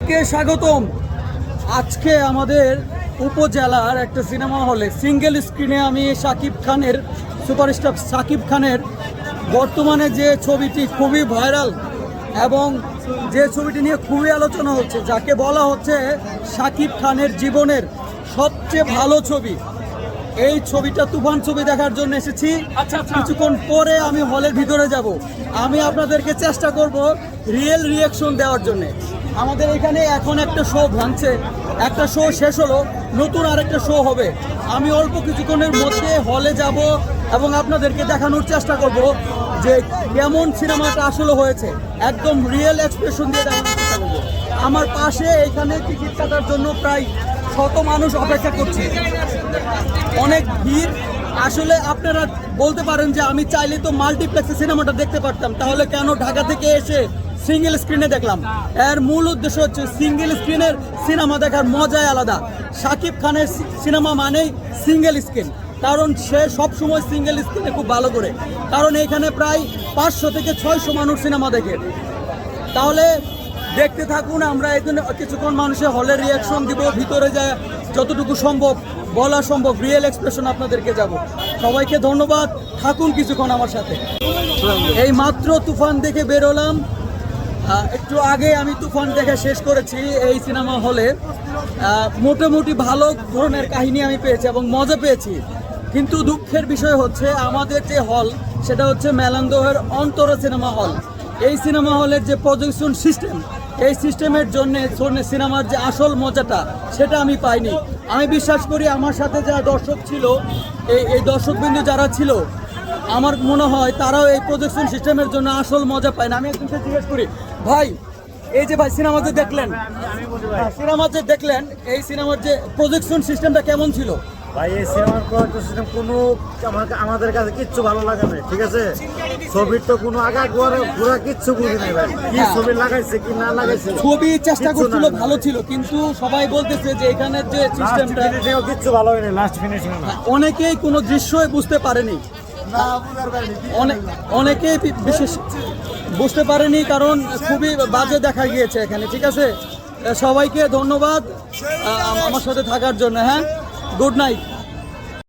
সবাইকে স্বাগতম। আজকে আমাদের উপজেলার একটা সিনেমা হলে সিঙ্গেল স্ক্রিনে আমি শাকিব খানের, সুপারস্টার শাকিব খানের বর্তমানে যে ছবিটি খুবই ভাইরাল এবং যে ছবিটি নিয়ে খুবই আলোচনা হচ্ছে, যাকে বলা হচ্ছে শাকিব খানের জীবনের সবচেয়ে ভালো ছবি, এই ছবিটা তুফান ছবি দেখার জন্য এসেছি। কিছুক্ষণ পরে আমি হলের ভিতরে যাব। আমি আপনাদেরকে চেষ্টা করব রিয়েল রিয়াকশন দেওয়ার জন্য। আমাদের এখানে এখন একটা শো ভাঙছে, একটা শো শেষ হলো, নতুন আরেকটা শো হবে। আমি অল্প কিছুক্ষণের মধ্যে হলে যাব এবং আপনাদেরকে দেখানোর চেষ্টা করব যে কেমন সিনেমাটা আসলে হয়েছে, একদম রিয়েল এক্সপ্রেশন দিয়ে দেখানোর চেষ্টা করবো। আমার পাশে এখানে টিকিট কাটার জন্য প্রায় 100 মানুষ অপেক্ষা করছে, অনেক ভিড়। আসলে আপনারা বলতে পারেন যে আমি চাইলে তো মাল্টিপ্লেক্সে সিনেমাটা দেখতে পারতাম, তাহলে কেন ঢাকা থেকে এসে সিঙ্গেল স্ক্রিনে দেখলাম? এর মূল উদ্দেশ্য হচ্ছে সিঙ্গেল স্ক্রিনের সিনেমা দেখার মজাই আলাদা। শাকিব খানের সিনেমা মানেই সিঙ্গেল স্ক্রিন, কারণ সে সবসময় সিঙ্গেল স্ক্রিনে খুব ভালো করে, কারণ এখানে প্রায় 500 থেকে 600 মানুষ সিনেমা দেখে। তাহলে দেখতে থাকুন, আমরা এখানে কিছুক্ষণ মানুষের হলের রিয়াকশন দিব, ভিতরে যায় যতটুকু সম্ভব বলা সম্ভব রিয়েল এক্সপ্রেশন আপনাদেরকে যাব। সবাইকে ধন্যবাদ, থাকুন কিছুক্ষণ আমার সাথে। এই মাত্র তুফান দেখে বেরোলাম, একটু আগে আমি তুফান দেখে শেষ করেছি এই সিনেমা হলে। মোটামুটি ভালো ধরনের কাহিনী আমি পেয়েছি এবং মজা পেয়েছি, কিন্তু দুঃখের বিষয় হচ্ছে আমাদের যে হল সেটা হচ্ছে মেলান্দহের অন্তরা সিনেমা হল। এই সিনেমা হলের যে প্রজেকশন সিস্টেম, এই সিস্টেমের জন্য সিনেমার যে আসল মজাটা সেটা আমি পাইনি। আমি বিশ্বাস করি আমার সাথে যারা দর্শক ছিল, এই দর্শকবৃন্দ যারা ছিল, আমার মনে হয় তারাও এই প্রজেকশন সিস্টেমের জন্য আসল মজা পায় না। আমি একজনকে জিজ্ঞেস করি, ভাই এই যে ভাই সিনেমা যে দেখলেন, এই সিনেমার যে প্রজেকশন সিস্টেমটা কেমন ছিল? ভাই এই সিনেমার প্রজেকশন সিস্টেম কোনো আমাদের কাছে কিচ্ছু ভালো লাগে না, ঠিক আছে? ছবির তো কোনো আগা ঘোরা কিচ্ছু বুঝি নাই ভাই, কি ছবি লাগাইছে কি না লাগাইছে। ছবি চেষ্টা করছিল, ভালো ছিল, কিন্তু সবাই বলতেছে যে এখানের যে সিস্টেমটা কিচ্ছু ভালো হয়নি, লাস্ট ফিনিশিং না। অনেকেই কোনো দৃশ্যই বুঝতে পারেনি, অনেকেই বিশেষ বুঝতে পারেনি, কারণ খুবই বাজে দেখা গিয়েছে এখানে। ঠিক আছে, সবাইকে ধন্যবাদ আমার সাথে থাকার জন্য। হ্যাঁ, গুড নাইট।